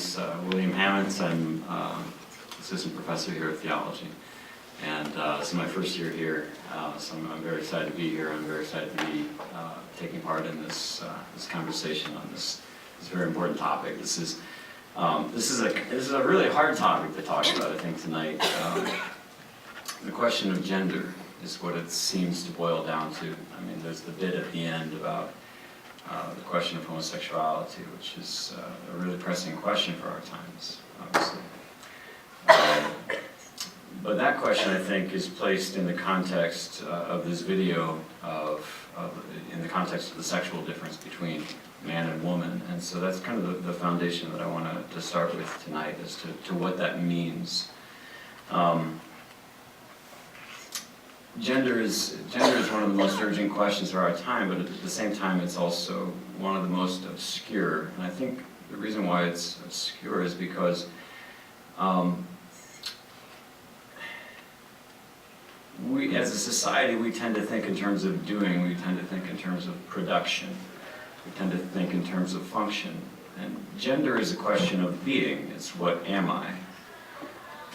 is William Hamant. I'm assistant professor here at theology, and this is my first year here, so I'm very excited to be here. I'm very excited to be taking part in this conversation on this very important topic. This is a really hard topic to talk about, I think, tonight. The question of gender is what it seems to boil down to. I mean, there's the bit at the end about the question of homosexuality, which is a really pressing question for our times, obviously. But that question, I think, is placed in the context of this video in the context of the sexual difference between man and woman. And so that's kind of the foundation that I want to start with tonight, as to what that means. Gender is one of the most urgent questions of our time, but at the same time it's also one of the most obscure. And I think the reason why it's obscure is because we, as a society, we tend to think in terms of doing, we tend to think in terms of production, we tend to think in terms of function. And gender is a question of being. It's what am I?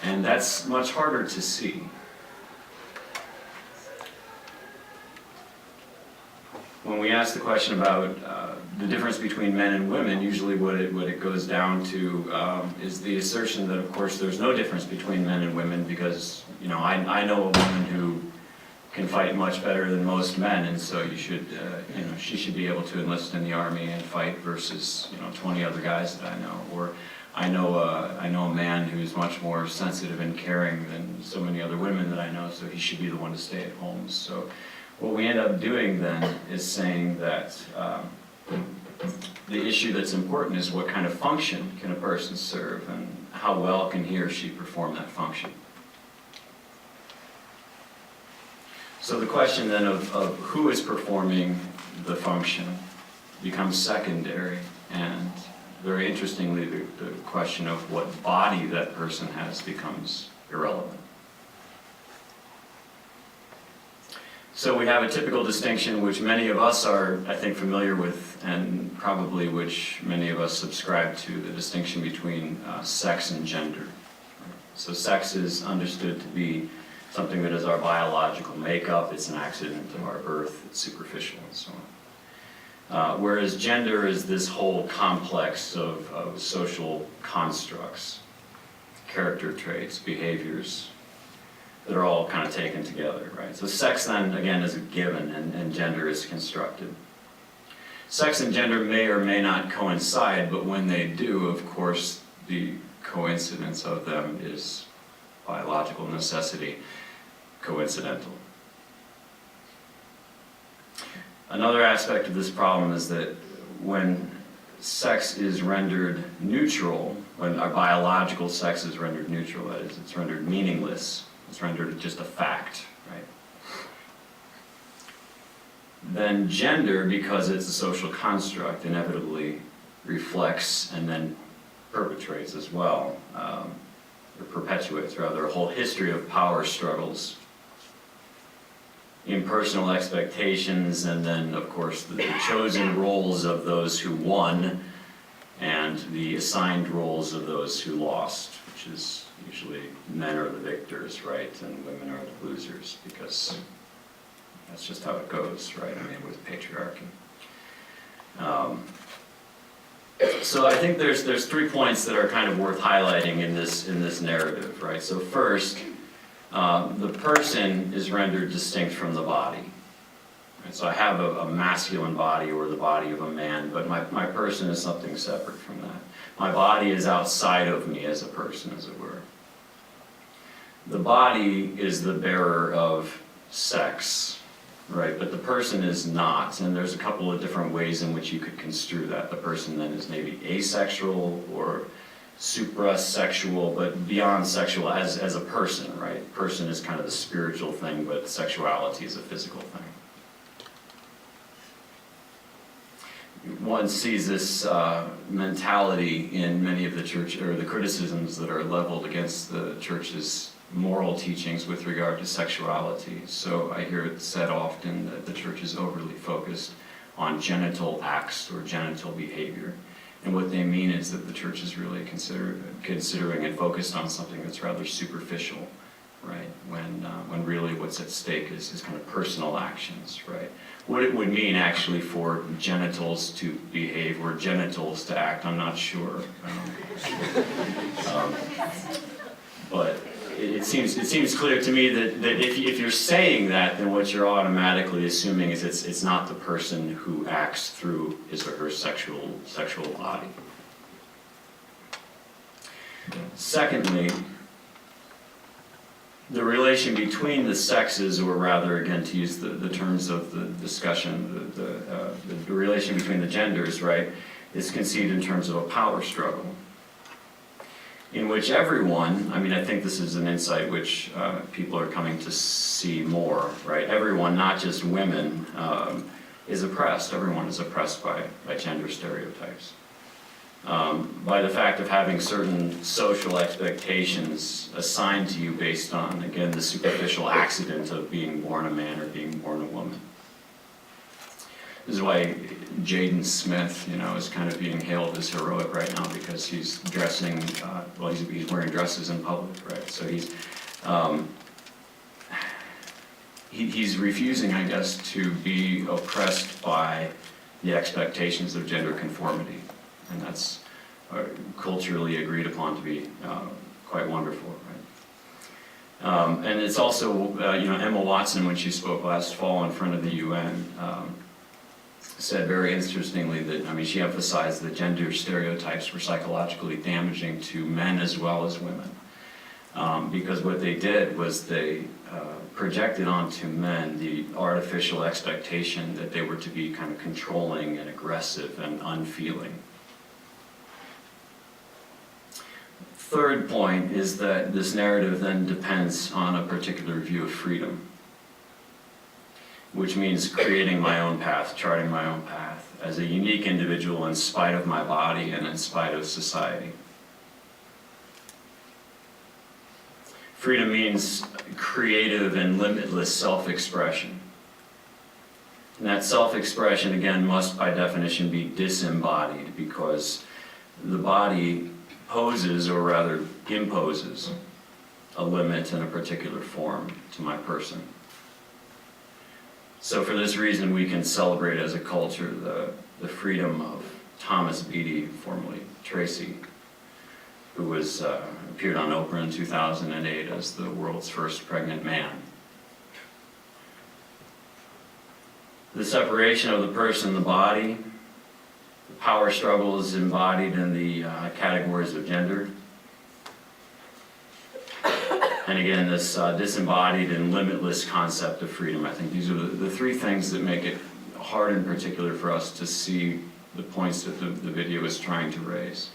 And that's much harder to see. When we ask the question about the difference between men and women, usually what it goes down to is the assertion that, of course, there's no difference between men and women because, you know, I know a woman who can fight much better than most men, and so you should, she should be able to enlist in the army and fight versus, 20 other guys that I know. Or I know a man who's much more sensitive and caring than so many other women that I know, so he should be the one to stay at home. So what we end up doing then is saying that the issue that's important is what kind of function can a person serve, and how well can he or she perform that function. So the question then of who is performing the function becomes secondary, and very interestingly, the question of what body that person has becomes irrelevant. So we have a typical distinction which many of us are, I think, familiar with, and probably which many of us subscribe to, the distinction between sex and gender. So sex is understood to be something that is our biological makeup, it's an accident of our birth, it's superficial, and so on. Whereas gender is this whole complex of social constructs, character traits, behaviors, that are all kind of taken together, right? So sex then, again, is a given, and gender is constructed. Sex and gender may or may not coincide, but when they do, of course, the coincidence of them is biological necessity coincidental. Another aspect of this problem is that when sex is rendered neutral, when our biological sex is rendered neutral, that is, it's rendered meaningless, it's rendered just a fact, right? Then gender, because it's a social construct, inevitably reflects and then perpetrates as well, or perpetuates rather, a whole history of power struggles, impersonal expectations, and then, of course, the chosen roles of those who won and the assigned roles of those who lost, which is usually men are the victors, right, and women are the losers, because that's just how it goes, right? I mean, with patriarchy. So I think there's 3 points that are kind of worth highlighting in this narrative, right? So first, the person is rendered distinct from the body. Right? So I have a masculine body or the body of a man, but my person is something separate from that. My body is outside of me as a person, as it were. The body is the bearer of sex, right? But the person is not, and there's a couple of different ways in which you could construe that. The person then is maybe asexual or suprasexual, but beyond sexual as a person, right? Person is kind of the spiritual thing, but sexuality is a physical thing. One sees this mentality in many of the church, or the criticisms that are leveled against the church's moral teachings with regard to sexuality. So I hear it said often that the church is overly focused on genital acts or genital behavior, And what they mean is that the church is really considering and focused on something that's rather superficial, right? When really what's at stake is kind of personal actions, right? What it would mean actually for genitals to behave or genitals to act, I'm not sure. But it seems clear to me that if you're saying that, then what you're automatically assuming is it's not the person who acts through his or her sexual body. Secondly, the relation between the sexes, or rather, again, to use the terms of the discussion, the relation between the genders, right, is conceived in terms of a power struggle, in which everyone, I mean, I think this is an insight which people are coming to see more, right? Everyone, not just women, is oppressed. Everyone is oppressed by gender stereotypes. By the fact of having certain social expectations assigned to you based on, again, the superficial accident of being born a man or being born a woman. This is why Jaden Smith, is kind of being hailed as heroic right now, because he's dressing, he's wearing dresses in public, right? So he's refusing, I guess, to be oppressed by the expectations of gender conformity. And that's culturally agreed upon to be quite wonderful, right? And it's also, Emma Watson, when she spoke last fall in front of the UN, said very interestingly that, she emphasized that gender stereotypes were psychologically damaging to men as well as women. Because what they did was they projected onto men the artificial expectation that they were to be kind of controlling and aggressive and unfeeling. Third point is that this narrative then depends on a particular view of freedom, which means creating my own path, charting my own path as a unique individual in spite of my body and in spite of society. Freedom means creative and limitless self-expression. And that self-expression, again, must by definition be disembodied, because the body poses, or rather imposes, a limit in a particular form to my person. So for this reason, we can celebrate as a culture the freedom of Thomas Beattie, formerly Tracy, who appeared on Oprah in 2008 as the world's first pregnant man. The separation of the person, the body, the power struggle is embodied in the categories of gender. And again, this disembodied and limitless concept of freedom. I think these are the three things that make it hard in particular for us to see the points that the video is trying to raise.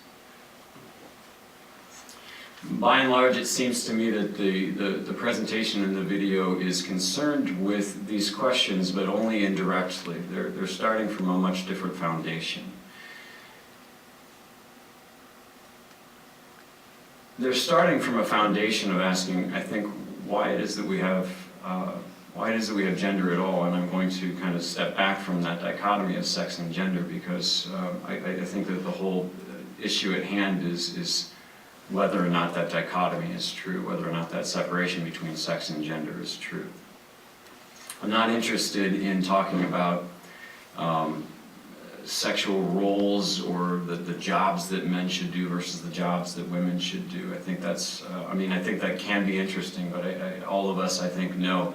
By and large, it seems to me that the presentation in the video is concerned with these questions, but only indirectly. They're starting from a much different foundation. They're starting from a foundation of asking, I think, why it is that we have gender at all, and I'm going to kind of step back from that dichotomy of sex and gender, because I think that the whole issue at hand is whether or not that dichotomy is true, whether or not that separation between sex and gender is true. I'm not interested in talking about sexual roles or the jobs that men should do versus the jobs that women should do. I think that's, I think that can be interesting, but all of us, I think, know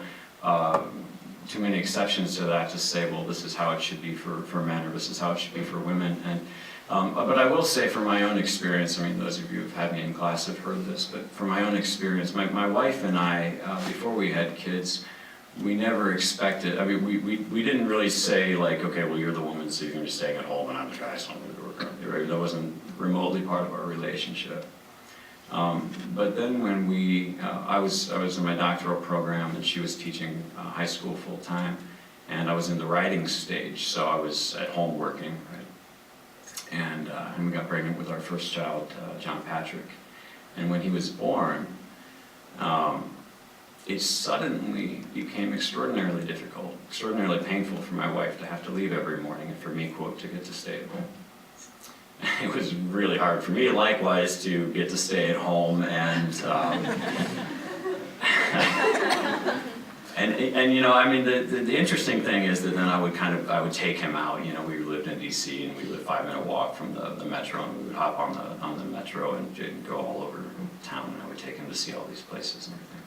too many exceptions to that to say, well, this is how it should be for men, or this is how it should be for women. And but I will say, from my own experience, those of you who've had me in class have heard this, but from my own experience, my wife and I, before we had kids, we never expected, we didn't really say, like, okay, well, you're the woman, so you're going to be staying at home, and I'm the guy, so I'm going to work. That wasn't remotely part of our relationship. But then when I was in my doctoral program, and she was teaching high school full time, and I was in the writing stage, so I was at home working, right? And we got pregnant with our first child, John Patrick. And when he was born, it suddenly became extraordinarily difficult, extraordinarily painful for my wife to have to leave every morning, and for me, quote, to get to stay at home. It was really hard for me, likewise, to get to stay at home and and you know, I mean, the interesting thing is that then I would take him out. You know, we lived in D.C. and we lived 5-minute walk from the metro, and we would hop on the metro and go all over town, and I would take him to see all these places and everything.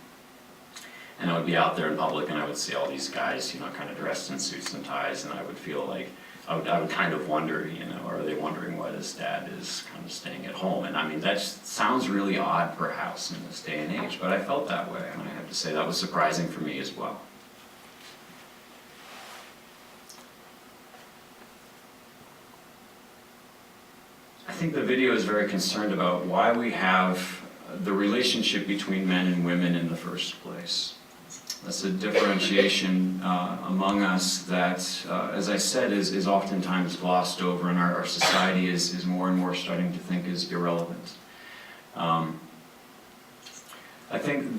And I would be out there in public, and I would see all these guys, you know, kind of dressed in suits and ties, and I would feel like I would kind of wonder, you know, are they wondering why this dad is kind of staying at home? And I mean, that sounds really odd, perhaps, in this day and age, but I felt that way, and I have to say that was surprising for me as well. I think the video is very concerned about why we have the relationship between men and women in the first place. That's a differentiation among us that, as I said, is oftentimes glossed over, and our society is more and more starting to think is irrelevant. I think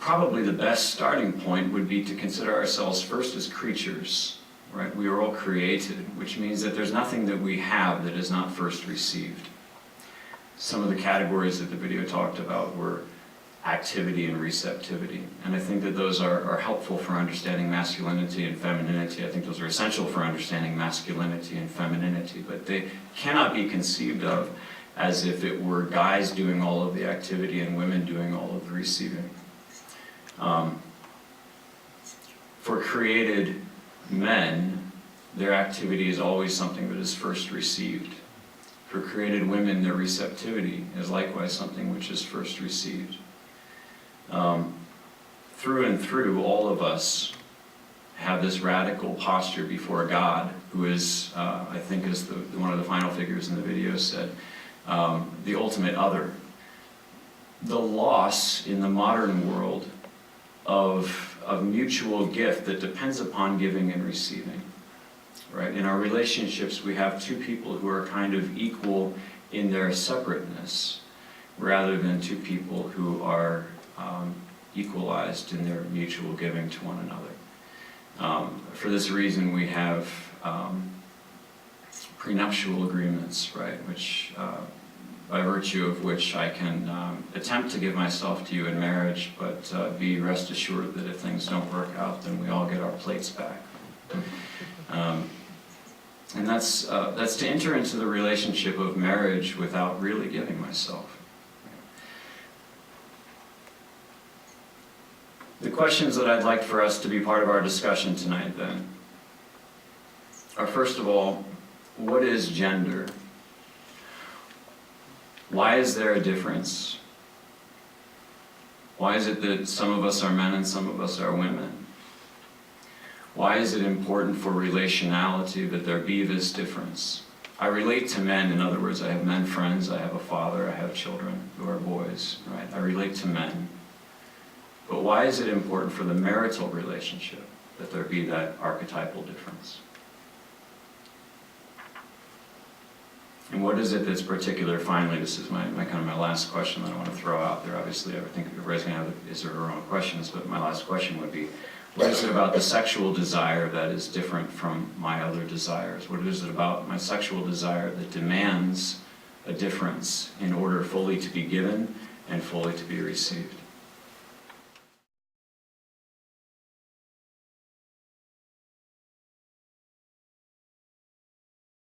probably the best starting point would be to consider ourselves first as creatures, right? We are all created, which means that there's nothing that we have that is not first received. Some of the categories that the video talked about were activity and receptivity. And I think that those are helpful for understanding masculinity and femininity. I think those are essential for understanding masculinity and femininity, but they cannot be conceived of as if it were guys doing all of the activity and women doing all of the receiving. For created men, their activity is always something that is first received. For created women, their receptivity is likewise something which is first received. Through and through, all of us have this radical posture before God, who is, I think as one of the final figures in the video said, the ultimate other. The loss in the modern world of mutual gift that depends upon giving and receiving. Right? In our relationships, we have two people who are kind of equal in their separateness, rather than two people who are equalized in their mutual giving to one another. For this reason, we have prenuptial agreements, right, which, by virtue of which I can attempt to give myself to you in marriage, but be rest assured that if things don't work out, then we all get our plates back. And that's to enter into the relationship of marriage without really giving myself. The questions that I'd like for us to be part of our discussion tonight, then, are first of all, what is gender? Why is there a difference? Why is it that some of us are men and some of us are women? Why is it important for relationality that there be this difference? I relate to men, in other words, I have men friends, I have a father, I have children who are boys, right? I relate to men. But why is it important for the marital relationship that there be that archetypal difference? And what is it that's particular? Finally, this is my last question that I want to throw out there. Obviously, I think everybody's going to have his or her own questions, but my last question would be, what is it about the sexual desire that is different from my other desires? What is it about my sexual desire that demands a difference in order fully to be given and fully to be received?